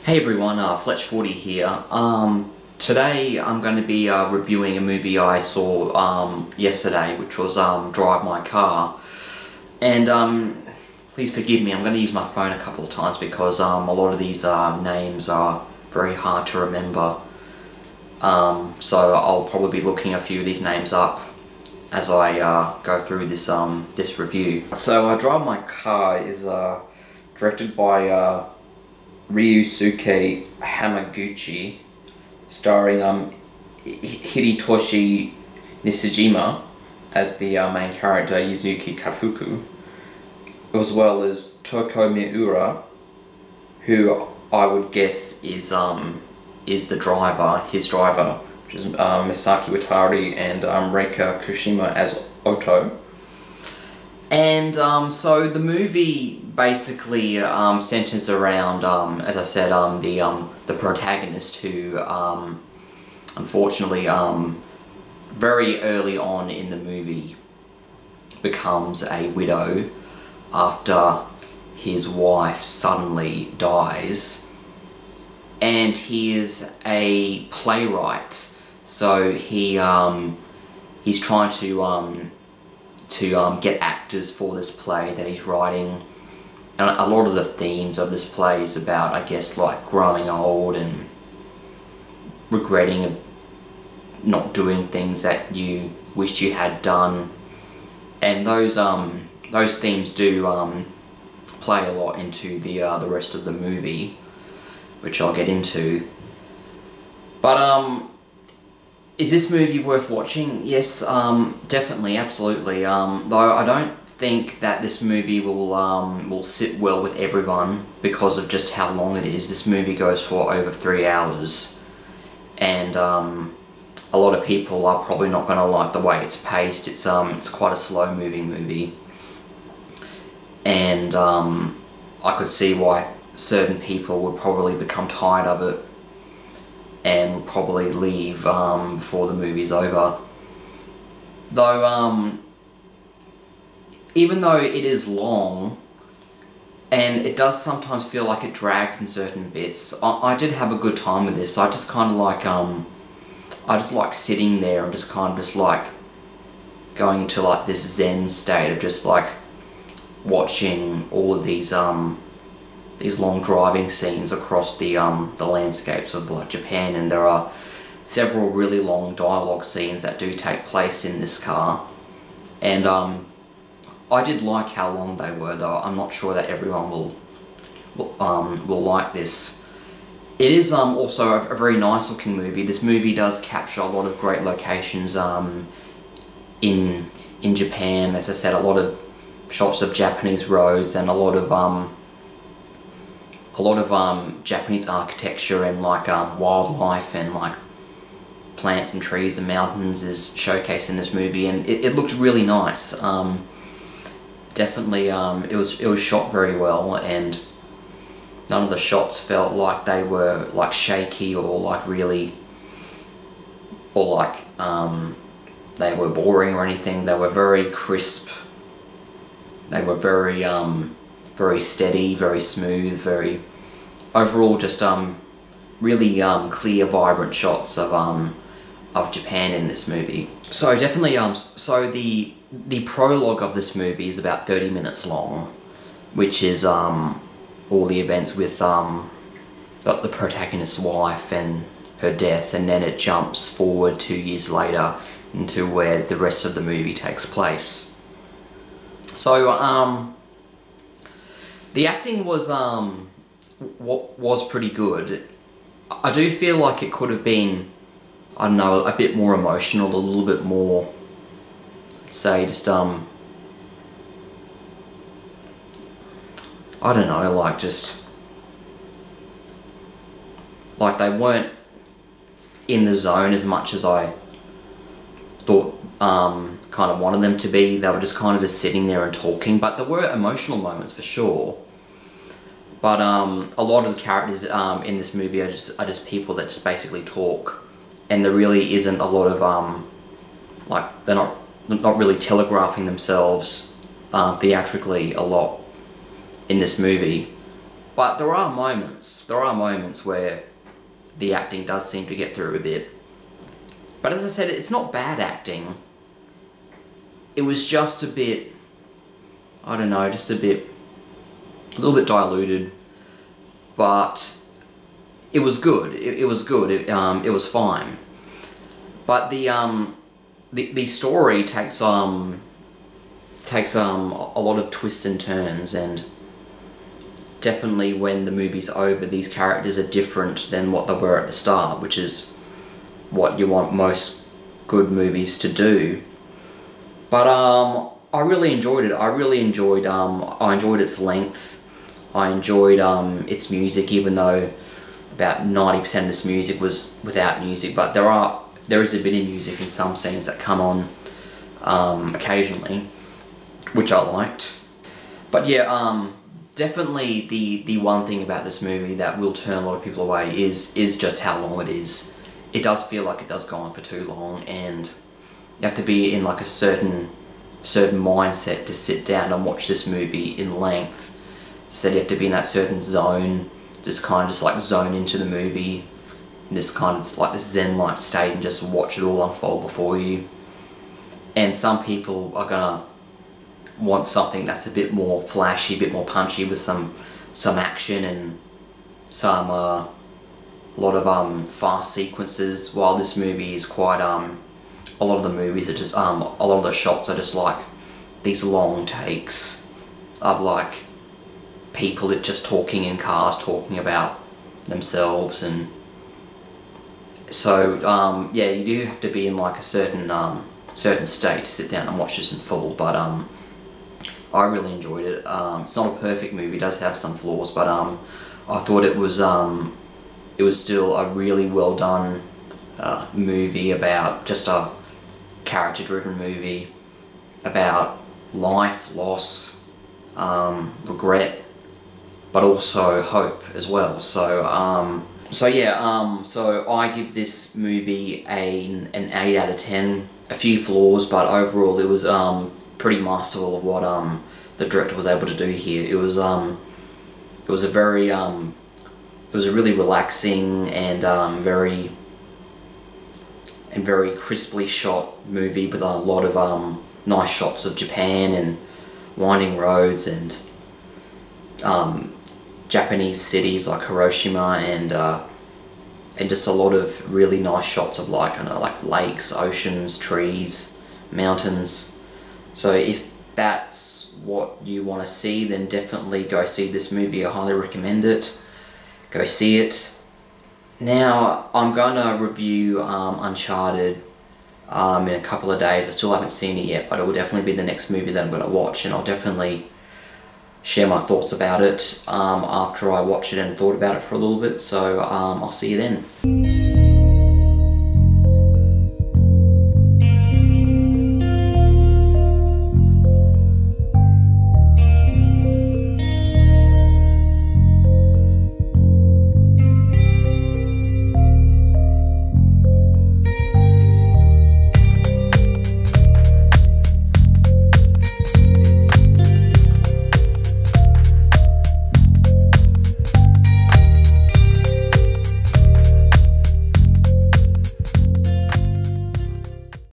Hey everyone, Fletch40 here. Today I'm going to be reviewing a movie I saw yesterday, which was Drive My Car. And please forgive me, I'm going to use my phone a couple of times because a lot of these names are very hard to remember. So I'll probably be looking a few of these names up as I go through this this review. So Drive My Car is directed by Ryusuke Hamaguchi, starring Hidetoshi Nishijima as the main character, Yuzuki Kafuku, as well as Toko Miura, who I would guess is the driver, his driver, which is Misaki Watari, and Reika Kushima as Oto. And so the movie basically centers around, as I said, the protagonist who, unfortunately, very early on in the movie becomes a widow after his wife suddenly dies, and he is a playwright, so he's trying to get actors for this play that he's writing. And a lot of the themes of this play is about, I guess, like growing old and regretting of not doing things that you wished you had done. And those themes do play a lot into the rest of the movie, which I'll get into. But is this movie worth watching? Yes, definitely, absolutely. Though I don't think that this movie will sit well with everyone because of just how long it is. This movie goes for over 3 hours, and a lot of people are probably not going to like the way it's paced. It's quite a slow-moving movie, and I could see why certain people would probably become tired of it and would probably leave before the movie's over. Though, even though it is long, and it does sometimes feel like it drags in certain bits, I did have a good time with this. I just kind of like, I just like sitting there and just kind of just like going into like this zen state of just like watching all of these long driving scenes across the landscapes of like Japan, and there are several really long dialogue scenes that do take place in this car, and I did like how long they were, though I'm not sure that everyone will like this. It is also a very nice looking movie. This movie does capture a lot of great locations in Japan. As I said, a lot of shots of Japanese roads and a lot of Japanese architecture and like wildlife and like plants and trees and mountains is showcased in this movie, and it looked really nice. Definitely, it was shot very well, and none of the shots felt like they were like shaky or like really, or like they were boring or anything. They were very crisp. They were very very steady, very smooth, very overall just really clear, vibrant shots of Japan in this movie. So definitely so the prologue of this movie is about 30 minutes long, which is all the events with the protagonist's wife and her death, and then it jumps forward 2 years later into where the rest of the movie takes place. So the acting was pretty good. I do feel like it could have been, I don't know, a bit more emotional, a little bit more, say, just I don't know, like just like they weren't in the zone as much as I thought kind of wanted them to be. They were just kind of just sitting there and talking, but there were emotional moments for sure. But a lot of the characters in this movie are just people that just basically talk, and there really isn't a lot of like they're not really telegraphing themselves theatrically a lot in this movie. But there are moments where the acting does seem to get through a bit. But as I said, it's not bad acting. It was just a bit, I don't know, just a little bit diluted. But it was good. It was good. It was fine. But the story takes a lot of twists and turns, and definitely when the movie's over, these characters are different than what they were at the start, which is what you want most good movies to do. But I really enjoyed it. I enjoyed its length. I enjoyed its music, even though about 90% of this music was without music. But there is a bit of music in some scenes that come on occasionally, which I liked. But yeah, definitely the one thing about this movie that will turn a lot of people away is just how long it is. It does feel like it does go on for too long, and you have to be in like a certain mindset to sit down and watch this movie in length. So you have to be in that certain zone, just kind of just like zone into the movie, in this kind of like this zen-like state, and just watch it all unfold before you. And some people are gonna want something that's a bit more flashy, a bit more punchy, with some action and some a lot of fast sequences. While this movie is quite a lot of the movies are just a lot of the shots are just like these long takes of like people that just talking in cars, talking about themselves. And so yeah, you do have to be in like a certain state to sit down and watch this in full. But I really enjoyed it. It's not a perfect movie, it does have some flaws, but I thought it was still a really well done movie about just a character-driven movie about life, loss, regret, but also hope as well. So yeah, so I give this movie an 8 out of 10. A few flaws, but overall it was pretty masterful of what the director was able to do here. It was a very it was a really relaxing and very crisply shot movie with a lot of nice shots of Japan and winding roads and Japanese cities like Hiroshima, and just a lot of really nice shots of like lakes, oceans, trees, mountains. So if that's what you want to see, then definitely go see this movie. I highly recommend it. Go see it. Now I'm going to review Uncharted in a couple of days. I still haven't seen it yet, but it will definitely be the next movie that I'm going to watch, and I'll definitely share my thoughts about it after I watch it and thought about it for a little bit. So I'll see you then.